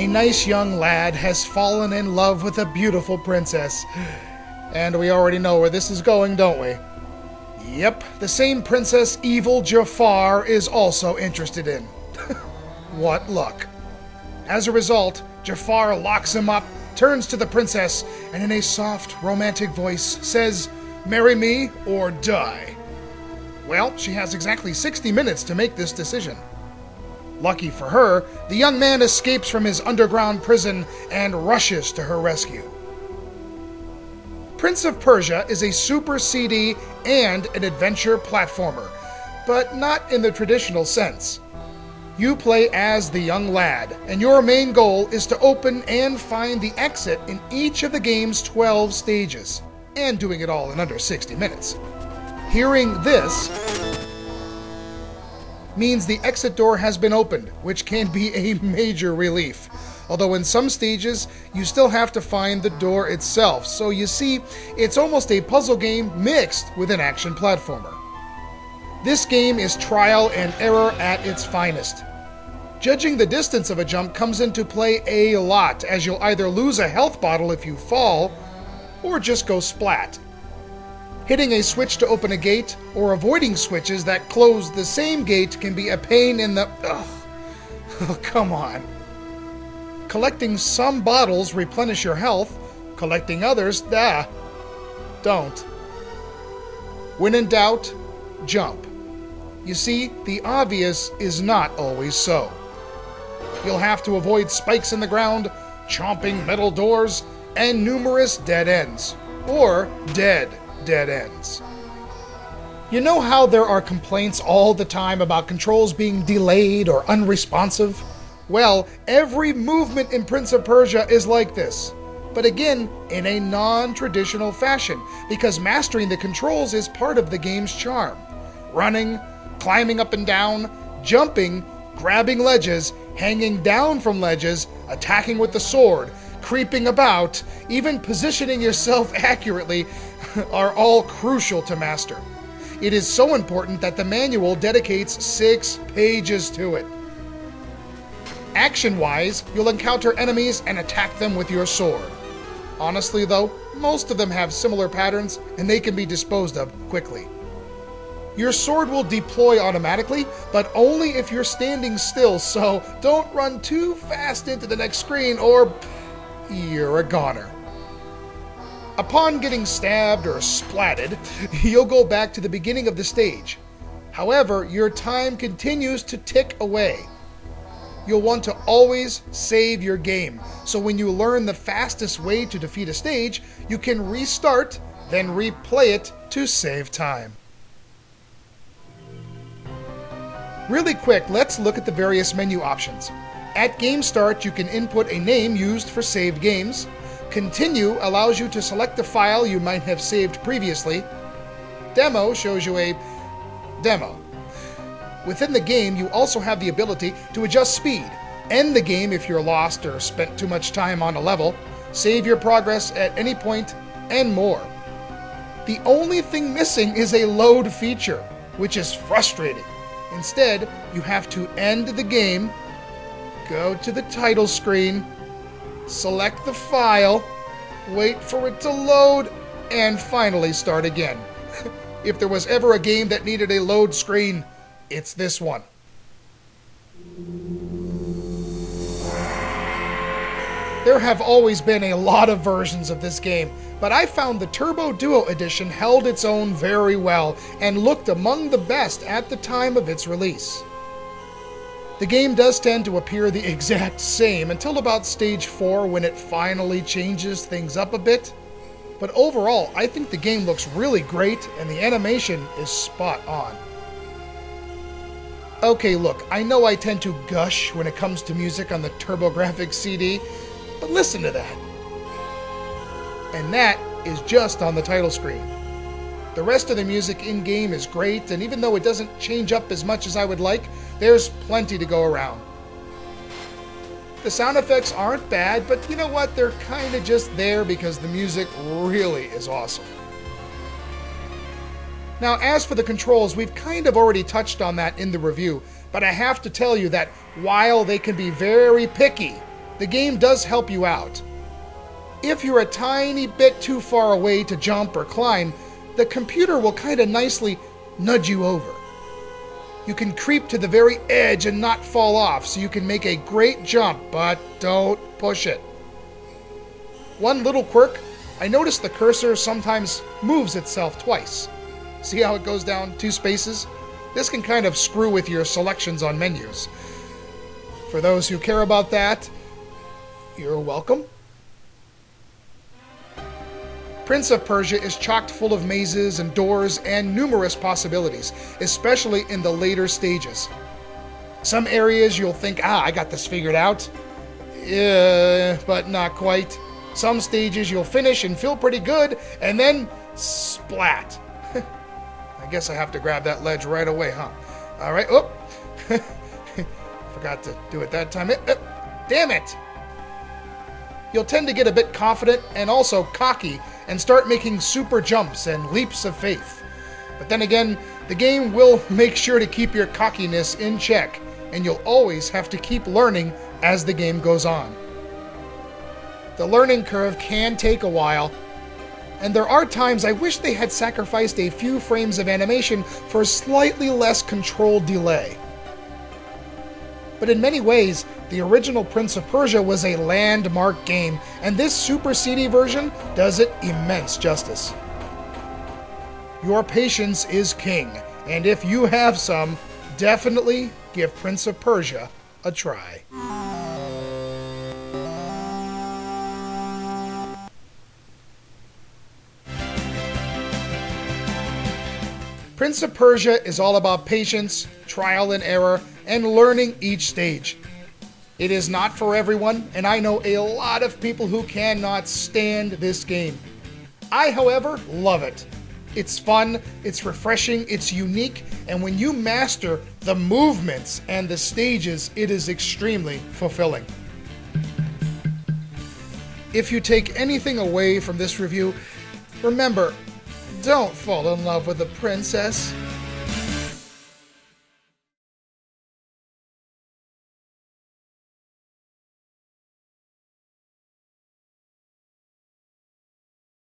A nice young lad has fallen in love with a beautiful princess. And we already know where this is going, don't we? Yep, the same princess evil Jafar is also interested in. What luck. As a result, Jafar locks him up, turns to the princess, and in a soft, romantic voice says, "Marry me or die." Well, she has exactly 60 minutes to make this decision. Lucky for her, the young man escapes from his underground prison and rushes to her rescue. Prince of Persia is a Super CD and an adventure platformer, but not in the traditional sense. You play as the young lad, and your main goal is to open and find the exit in each of the game's 12 stages, and doing it all in under 60 minutes. Hearing this means the exit door has been opened, which can be a major relief. Although in some stages, you still have to find the door itself, so you see, it's almost a puzzle game mixed with an action platformer. This game is trial and error at its finest. Judging the distance of a jump comes into play a lot, as you'll either lose a health bottle if you fall, or just go splat. Hitting a switch to open a gate, or avoiding switches that close the same gate can be a pain in the... Ugh. Oh, come on. Collecting some bottles replenish your health, collecting others, don't. When in doubt, jump. You see, the obvious is not always so. You'll have to avoid spikes in the ground, chomping metal doors, and numerous dead ends. Or dead ends. You know how there are complaints all the time about controls being delayed or unresponsive? Well, every movement in Prince of Persia is like this, but again, in a non-traditional fashion, because mastering the controls is part of the game's charm. Running, climbing up and down, jumping, grabbing ledges, hanging down from ledges, attacking with the sword, creeping about, even positioning yourself accurately are all crucial to master. It is so important that the manual dedicates 6 pages to it. Action-wise, you'll encounter enemies and attack them with your sword. Honestly though, most of them have similar patterns and they can be disposed of quickly. Your sword will deploy automatically, but only if you're standing still, so don't run too fast into the next screen or you're a goner. Upon getting stabbed or splatted, you'll go back to the beginning of the stage. However, your time continues to tick away. You'll want to always save your game, so when you learn the fastest way to defeat a stage, you can restart, then replay it to save time. Really quick, let's look at the various menu options. At Game Start, you can input a name used for saved games. Continue allows you to select a file you might have saved previously. Demo shows you a demo. Within the game, you also have the ability to adjust speed, end the game if you're lost or spent too much time on a level, save your progress at any point, and more. The only thing missing is a load feature, which is frustrating. Instead, you have to end the game, go to the title screen, select the file, wait for it to load, and finally start again. If there was ever a game that needed a load screen, it's this one. There have always been a lot of versions of this game, but I found the Turbo Duo Edition held its own very well and looked among the best at the time of its release. The game does tend to appear the exact same until about stage 4 when it finally changes things up a bit, but overall I think the game looks really great and the animation is spot on. Okay, look, I know I tend to gush when it comes to music on the TurboGrafx CD, but listen to that. And that is just on the title screen. The rest of the music in-game is great, and even though it doesn't change up as much as I would like, there's plenty to go around. The sound effects aren't bad, but you know what? They're kind of just there because the music really is awesome. Now, as for the controls, we've kind of already touched on that in the review, but I have to tell you that while they can be very picky, the game does help you out. If you're a tiny bit too far away to jump or climb, the computer will kind of nicely nudge you over. You can creep to the very edge and not fall off, so you can make a great jump, but don't push it. One little quirk, I noticed the cursor sometimes moves itself twice. See how it goes down 2 spaces? This can kind of screw with your selections on menus. For those who care about that, you're welcome. Prince of Persia is chock full of mazes and doors and numerous possibilities, especially in the later stages. Some areas you'll think, I got this figured out. But not quite. Some stages you'll finish and feel pretty good, and then splat. I guess I have to grab that ledge right away, huh? All right. Oh, forgot to do it that time. Damn it! You'll tend to get a bit confident and also cocky and start making super jumps and leaps of faith. But then again, the game will make sure to keep your cockiness in check, and you'll always have to keep learning as the game goes on. The learning curve can take a while, and there are times I wish they had sacrificed a few frames of animation for slightly less controlled delay. But in many ways, the original Prince of Persia was a landmark game, and this Super CD version does it immense justice. Your patience is king, and if you have some, definitely give Prince of Persia a try. Prince of Persia is all about patience, trial and error, and learning each stage. It is not for everyone, and I know a lot of people who cannot stand this game. I, however, love it. It's fun, it's refreshing, it's unique, and when you master the movements and the stages, it is extremely fulfilling. If you take anything away from this review, remember, don't fall in love with a princess.